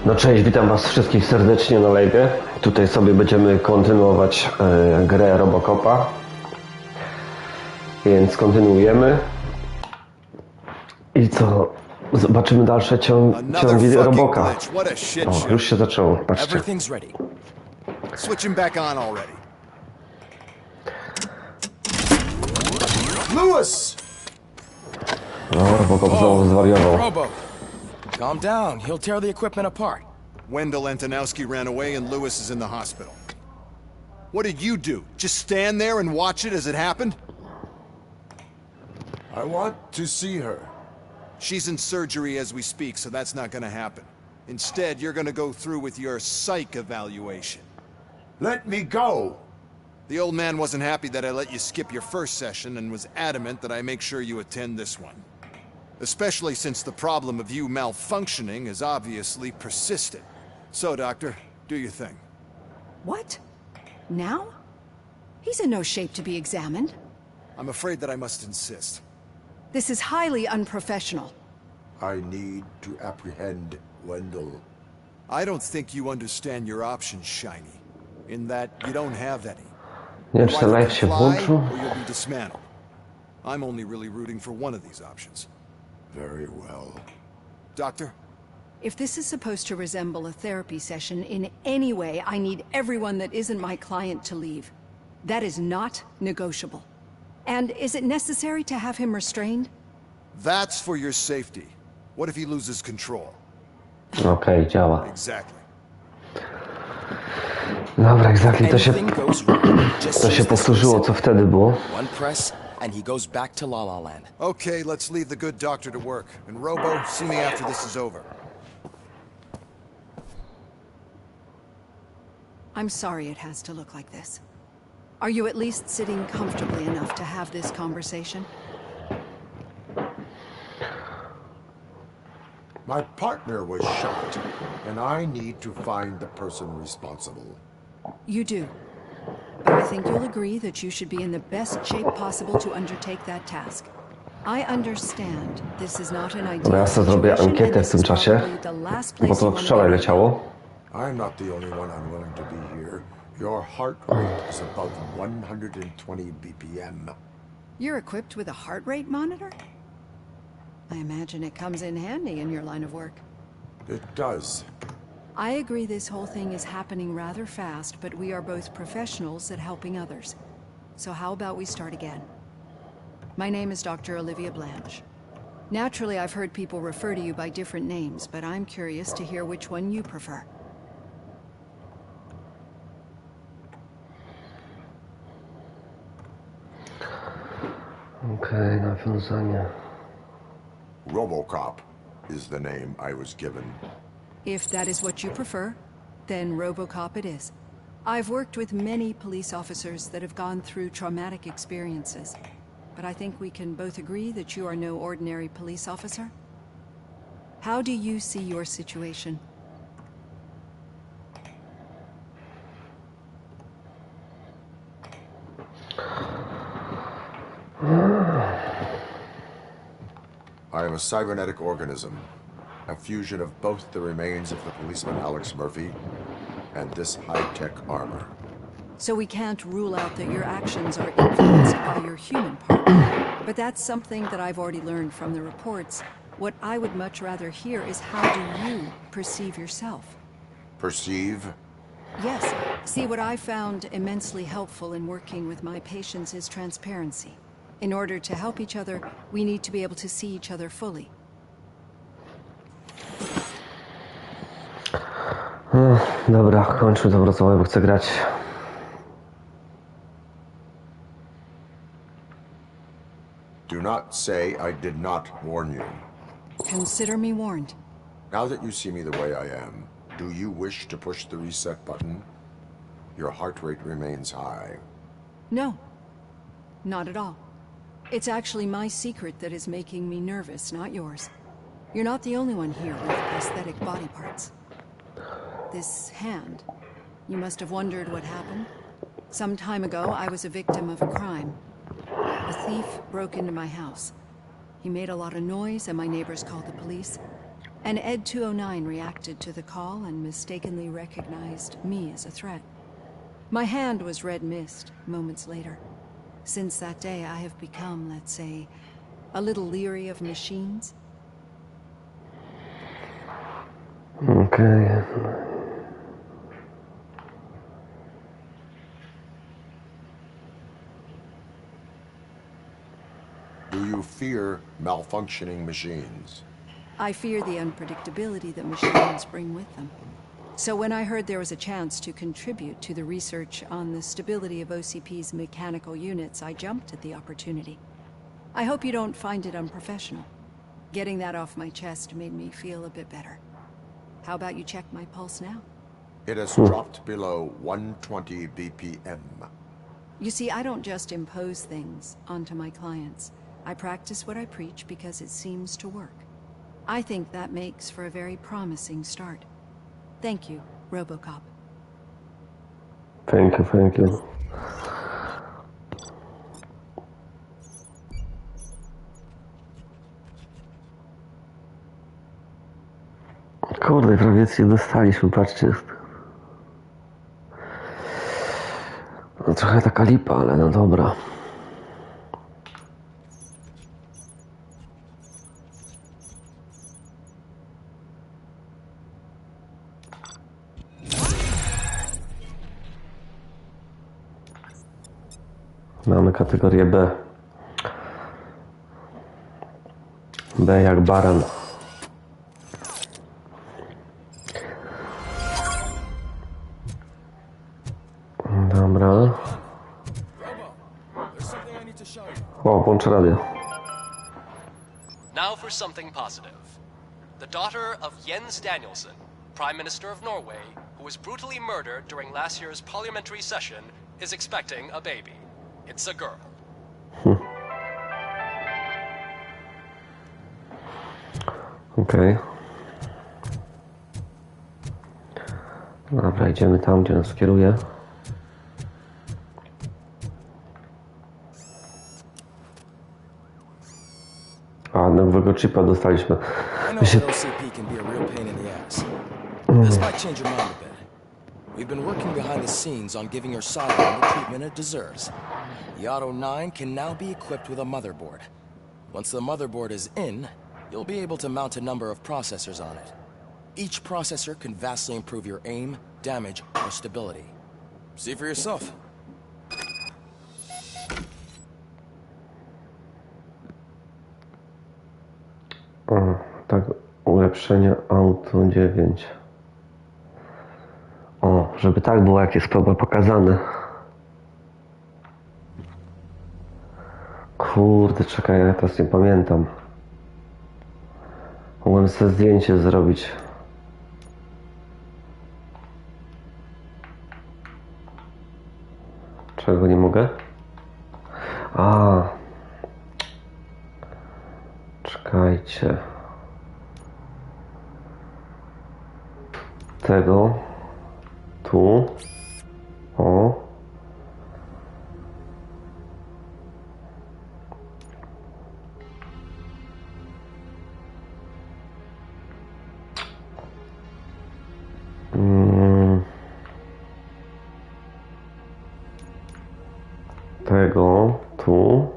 No cześć, witam was wszystkich serdecznie na live. Tutaj sobie będziemy kontynuować grę RoboCopa. Więc kontynuujemy. I co? Zobaczymy dalsze ciągi Roboka. O, już się zaczęło, patrzcie. No, RoboCop znowu zwariował. Calm down. He'll tear the equipment apart. Wendell Antonowski ran away and Lewis is in the hospital. What did you do? Just stand there and watch it as it happened? I want to see her. She's in surgery as we speak, so that's not gonna happen. Instead, you're gonna go through with your psych evaluation. Let me go! The old man wasn't happy that I let you skip your first session and was adamant that I make sure you attend this one. Especially since the problem of you malfunctioning is obviously persistent. So, Doctor, do your thing. What? Now? He's in no shape to be examined. I'm afraid that I must insist. This is highly unprofessional. I need to apprehend Wendell. I don't think you understand your options, Shiny. In that you don't have any. Nie wiem, czy ten live się włączył. Or you'll be dismantled. I'm only really rooting for one of these options. Very well. Doctor? If this is supposed to resemble a therapy session in any way, I need everyone that isn't my client to leave. That is not negotiable. And is it necessary to have him restrained? That's for your safety. What if he loses control? Okej, działa. Exactly. Dobra, exactly. To się powtórzyło, co wtedy było. One press and he goes back to La La Land. Okay, let's leave the good doctor to work. And Robo, see me after this is over. I'm sorry it has to look like this. Are you at least sitting comfortably enough to have this conversation? My partner was shot, and I need to find the person responsible. You do. But I think you'll agree that you should be in the best shape possible to undertake that task. I understand this is not an ideal Ja sobie zrobię ankietę w tym czasie, bo to wczoraj leciało. I'm not the only one unwilling to be here. Your heart rate is above 120 BPM. You're equipped with a heart rate monitor? I imagine it comes in handy in your line of work. It does. I agree this whole thing is happening rather fast, but we are both professionals at helping others. So how about we start again? My name is Dr. Olivia Blanche. Naturally, I've heard people refer to you by different names, but I'm curious to hear which one you prefer. Okej, nawiązanie. RoboCop is the name I was given. If that is what you prefer, then RoboCop it is. I've worked with many police officers that have gone through traumatic experiences, but I think we can both agree that you are no ordinary police officer. How do you see your situation? I am a cybernetic organism, a fusion of both the remains of the policeman Alex Murphy and this high-tech armor. So we can't rule out that your actions are influenced by your human part. But that's something that I've already learned from the reports. What I would much rather hear is how do you perceive yourself? Perceive? Yes. See, what I found immensely helpful in working with my patients is transparency. In order to help each other, we need to be able to see each other fully. Dobra, kończmy to rozmowę, bo chcę grać. Do not say I did not warn you. Consider me warned. Now that you see me the way I am, do you wish to push the reset button? Your heart rate remains high. No, not at all. It's actually my secret that is making me nervous, not yours. You're not the only one here with prosthetic body parts. This hand. You must have wondered what happened. Some time ago, I was a victim of a crime. A thief broke into my house. He made a lot of noise and my neighbors called the police. And Ed 209 reacted to the call and mistakenly recognized me as a threat. My hand was red mist moments later. Since that day, I have become, let's say, a little leery of machines. Okay. Do you fear malfunctioning machines? I fear the unpredictability that machines bring with them. So when I heard there was a chance to contribute to the research on the stability of OCP's mechanical units, I jumped at the opportunity. I hope you don't find it unprofessional. Getting that off my chest made me feel a bit better. How about you check my pulse now? It has dropped below 120 BPM. You see, I don't just impose things onto my clients. I practice what I preach because it seems to work. I think that makes for a very promising start. Thank you, RoboCop. Thank you, thank you. Kurde, prawie nic nie dostaliśmy, patrzcie. No, trochę taka lipa, ale no dobra. Mamy kategorię B. B jak baran. Dobra. O, włączę radio. Now for something positive. The daughter of Jens Danielson, Prime Minister of Norway, who was brutally murdered during last year's parliamentary session, is expecting a baby. It's a girl. Okej. Dobra, idziemy tam, gdzie nas kieruje. A, nowego chipa dostaliśmy. I know that OCP can be a real pain in the ass. This might change your mind a bit. We've been working behind the scenes on giving your sidearm the treatment it deserves. The Auto 9 can now be equipped with a motherboard. Once the motherboard is in, you'll be able to mount a number of processors on it. Each processor can vastly improve your aim, damage, or stability. See for yourself. O, tak, ulepszenie auto 9. O, żeby tak było, jak jest pokazane. Kurde, czekaj, ja teraz nie pamiętam. Mogłem sobie zdjęcie zrobić. Czego nie mogę? A. Czekajcie. Tego. Tu. O. Tego. Tu.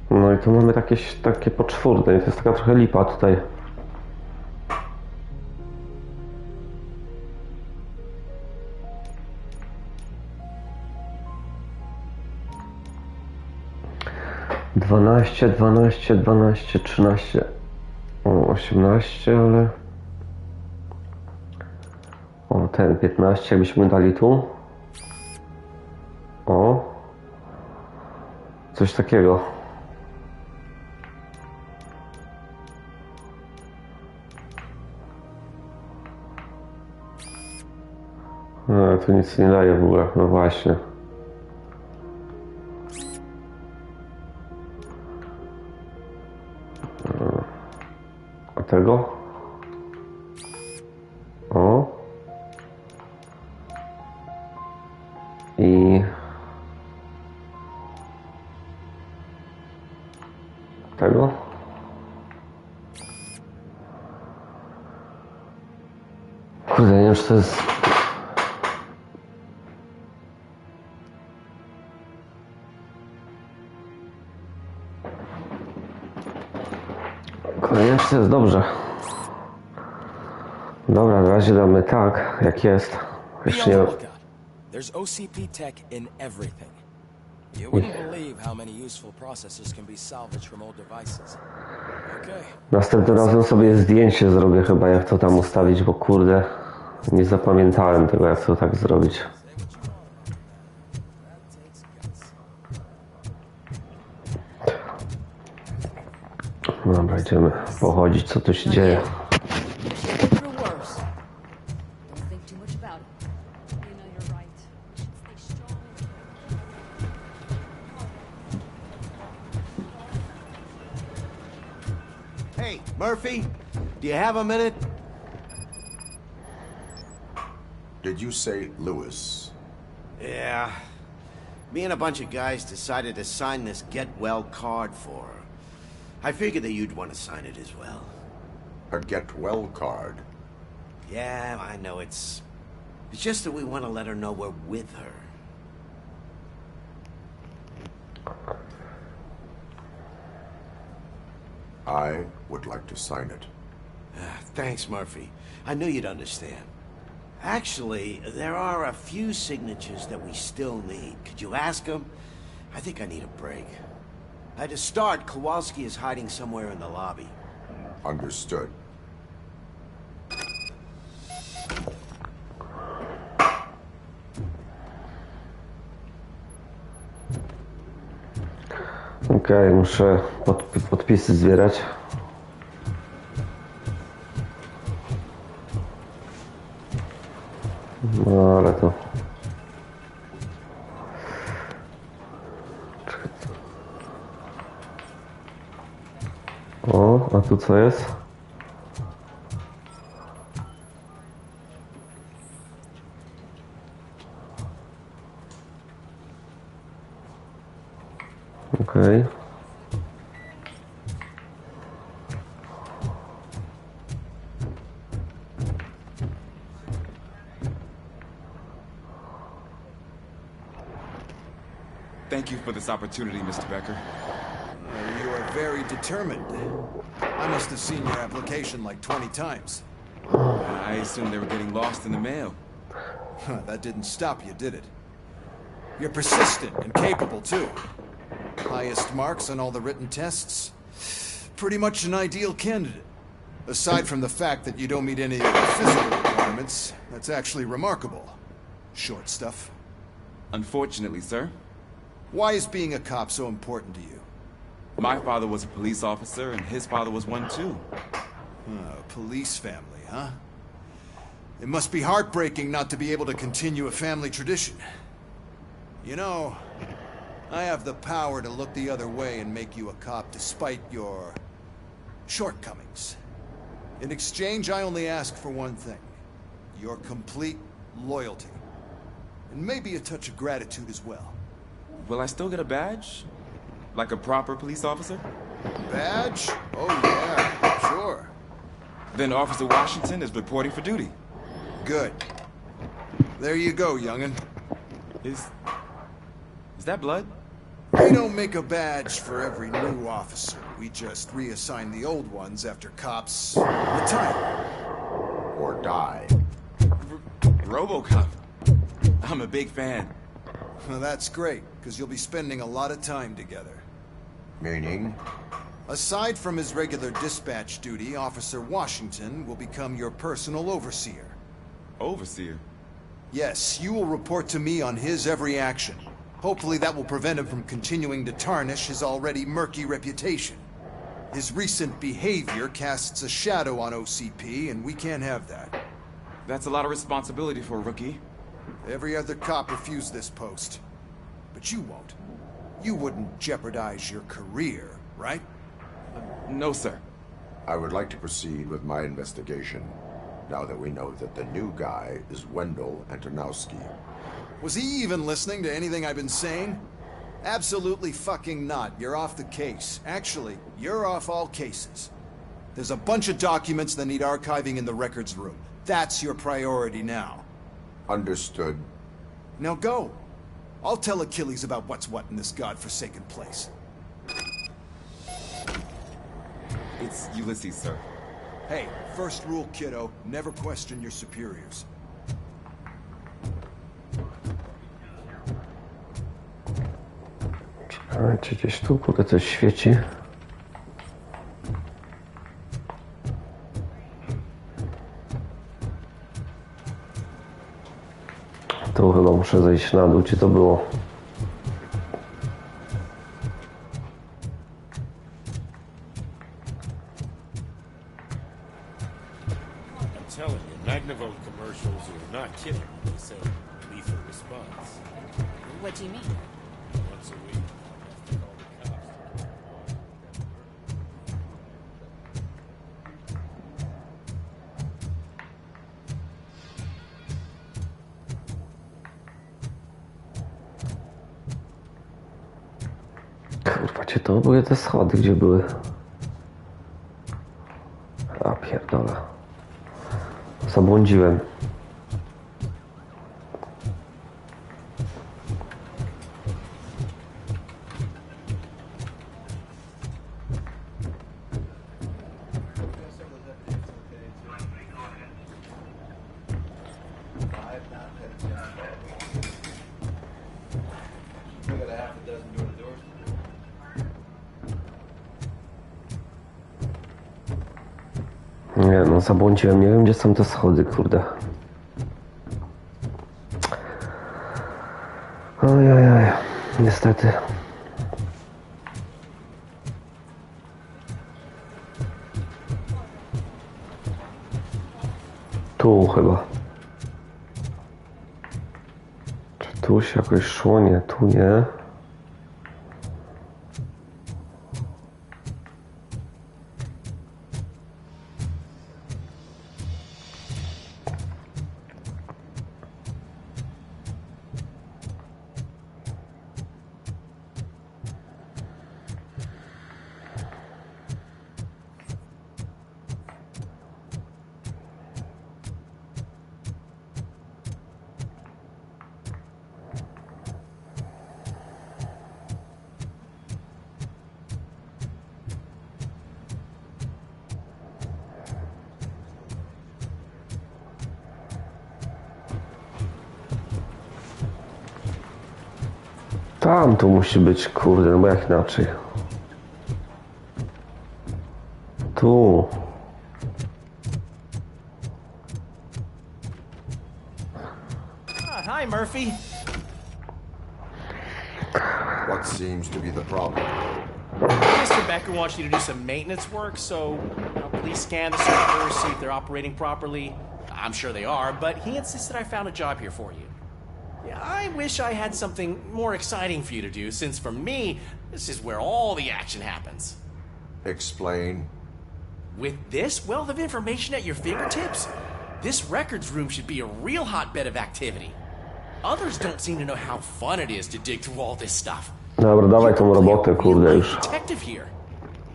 No i tu mamy takie poczwórne i to jest taka trochę lipa tutaj. Dwanaście, 13, 18, ale... O, ten 15, jakbyśmy dali tu. O. Coś takiego. No, tu nic nie daje w ogóle, no właśnie. A tego? O. I tego. Kurde, nie wiem, czy to jest... Kurde, nie wiem, czy to jest dobrze. Dobra, na razie damy tak, jak jest. Be Jeszcze on the nie... lookout. There's OCP tech in everything. You wouldn't believe how many useful processors can be salvaged from old devices. Okay. Następnym razem sobie zdjęcie zrobię chyba, jak to tam ustawić, bo kurde, nie zapamiętałem tego, jak to tak zrobić. Dobra, idziemy pochodzić, co tu się dzieje. Hey, Murphy, do you have a minute? Did you say Lewis? Yeah. Me and a bunch of guys decided to sign this get well card for her. I figured that you'd want to sign it as well. A get well card? Yeah, I know it's just that we want to let her know we're with her. I would like to sign it. Thanks, Murphy. I knew you'd understand. Actually, there are a few signatures that we still need. Could you ask them? I think I need a break. To start, Kowalski is hiding somewhere in the lobby. Understood. Okej, muszę podpisy zbierać. No ale to... O, a tu co jest? Okej. Thank you for this opportunity, Mr. Becker. You are very determined. I must have seen your application like 20 times. I assumed they were getting lost in the mail. That didn't stop you, did it? You're persistent and capable, too. Highest marks on all the written tests. Pretty much an ideal candidate. Aside from the fact that you don't meet any of the physical requirements, that's actually remarkable. Short stuff. Unfortunately, sir, Why is being a cop so important to you? my father was a police officer and his father was one too. A police family, huh? It must be heartbreaking not to be able to continue a family tradition. You know, I have the power to look the other way and make you a cop despite your shortcomings. In exchange, I only ask for one thing. Your complete loyalty. And maybe a touch of gratitude as well. Will I still get a badge? Like a proper police officer? Badge? Oh yeah, sure. Then Officer Washington is reporting for duty. Good. There you go, young'un. Is that blood? We don't make a badge for every new officer. We just reassign the old ones after cops retire. Or die. RoboCop. I'm a big fan. Well, that's great, because you'll be spending a lot of time together. Meaning? Aside from his regular dispatch duty, Officer Washington will become your personal overseer. Overseer? Yes, you will report to me on his every action. Hopefully that will prevent him from continuing to tarnish his already murky reputation. His recent behavior casts a shadow on OCP, and we can't have that. That's a lot of responsibility for a rookie. Every other cop refused this post. But you won't. You wouldn't jeopardize your career, right? No, sir. I would like to proceed with my investigation, now that we know that the new guy is Wendell Antonowski. Was he even listening to anything I've been saying? Absolutely fucking not. You're off the case. Actually, you're off all cases. There's a bunch of documents that need archiving in the records room. That's your priority now. Understood. Now go. I'll tell Achilles about what's what in this godforsaken place. It's Ulysses, sir. Hey, first rule, kiddo, never question your superiors. Ciekawe, czy gdzieś tu kurde coś świeci? Tu chyba muszę zejść na dół, gdzie to było. I'm telling you, Magnavolt commercials are not kidding when they say lethal response. What do you mean? Once a week, I have to call the cops. Kurwa, gdzie to były te schody, gdzie były? A pierdolę. Zabłądziłem. Nie no, zabłądziłem, nie wiem gdzie są te schody, kurde. Ojojoj, niestety. Tu chyba. Czy tu się jakoś szło? Nie, tu nie. Tam tu musi być, kurde, no bo jak inaczej. Tu. Hi, Murphy. What seems to be the problem? Mr. Becker wants you to do some maintenance work, so please scan the servers, see if they're operating properly. I'm sure they are, but he insisted I found a job here for you. Yeah, I wish I had something more exciting for you to do, since for me, this is where all the action happens. Explain. With this wealth of information at your fingertips, this records room should be a real hotbed of activity. Others don't seem to know how fun it is to dig through all this stuff. Dobra, dawaj tą robotę, kurde, już. Detective here.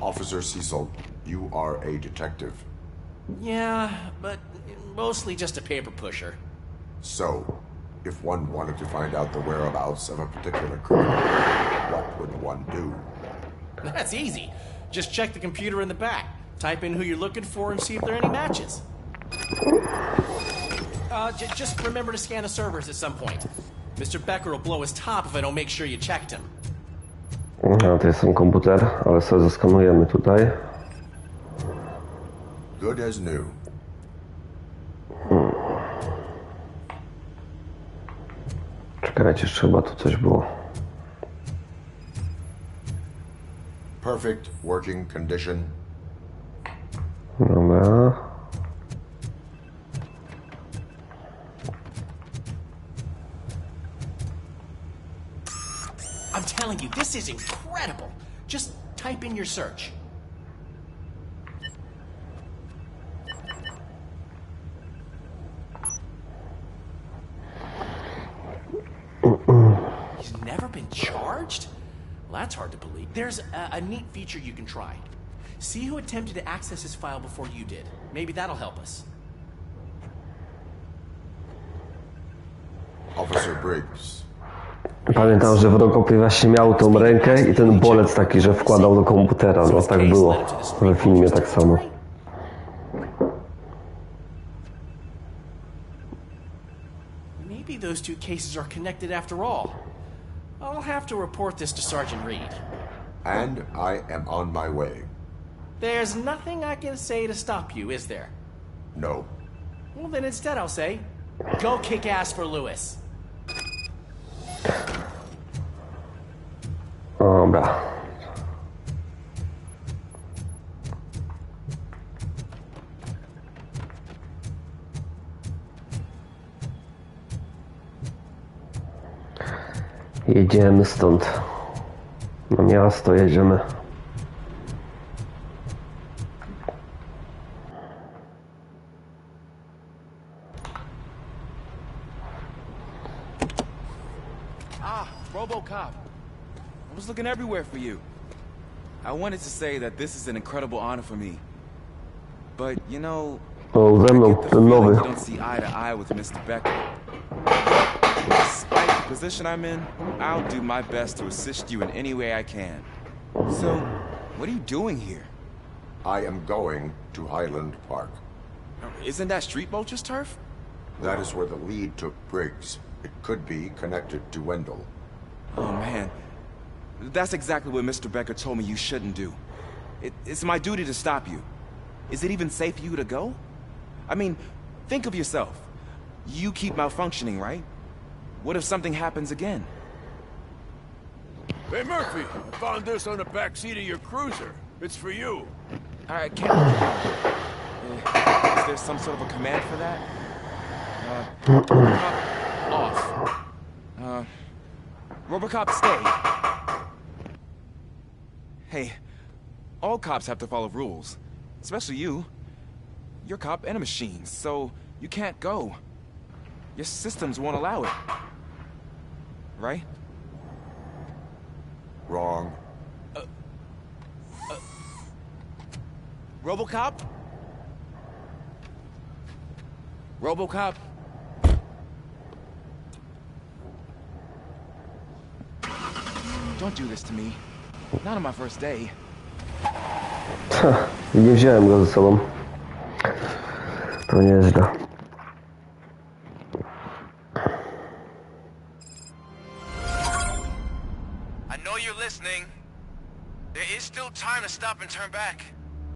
Officer Cecil, you are a detective. Yeah, but mostly just a paper pusher. So, if one wanted to find out the whereabouts of a particular criminal, what would one do? That's easy. Just check the computer in the back. Type in who you're looking for and see if there are any matches. Just remember to scan the servers at some point. Mr. Becker will blow his top if I don't make sure you checked him. No, to jest ten komputer, ale sobie zaskanujemy tutaj. Good as new. Czekajcie, jeszcze chyba tu coś było. Perfect working condition. Dobra. I'm telling you, this is incredible. Just type in your search. He's never been charged? Well, that's hard to believe. There's a neat feature you can try. See who attempted to access his file before you did. Maybe that'll help us. Officer Briggs. Pamiętam, że w RoboCopie właśnie miał tą rękę i ten bolec taki, że wkładał do komputera. No tak było w filmie tak samo. Maybe those two cases are connected after all. I'll have to report this to Sergeant Reed. And I am on my way. There's nothing I can say to stop you, is there? No. Well, then instead I'll say, go kick ass for Lewis. Dobra. Jedziemy stąd. Na miasto jedziemy. RoboCop. I was looking everywhere for you. I wanted to say that this is an incredible honor for me. But, you know, O, ze mną, ten nowy. you don't see eye to eye with Mr. Becker. Despite the position I'm in, I'll do my best to assist you in any way I can. So, what are you doing here? I am going to Highland Park. Isn't that Street Vulture's turf? That is where the lead took Briggs. It could be connected to Wendell. Oh, man. That's exactly what Mr. Becker told me you shouldn't do. It's my duty to stop you. Is it even safe for you to go? I mean, think of yourself. You keep malfunctioning, right? What if something happens again? Hey, Murphy, I found this on the back seat of your cruiser. It's for you. All right, Captain. Is there some sort of a command for that? RoboCop off. RoboCop stay. Hey, all cops have to follow rules. Especially you. You're a cop and a machine, so you can't go. Your systems won't allow it. Right? Wrong. RoboCop? RoboCop? Don't do this to me. Not on my first day. Nie wziąłem go ze sobą. To nieźle. I know you're listening. There is still time to stop and turn back.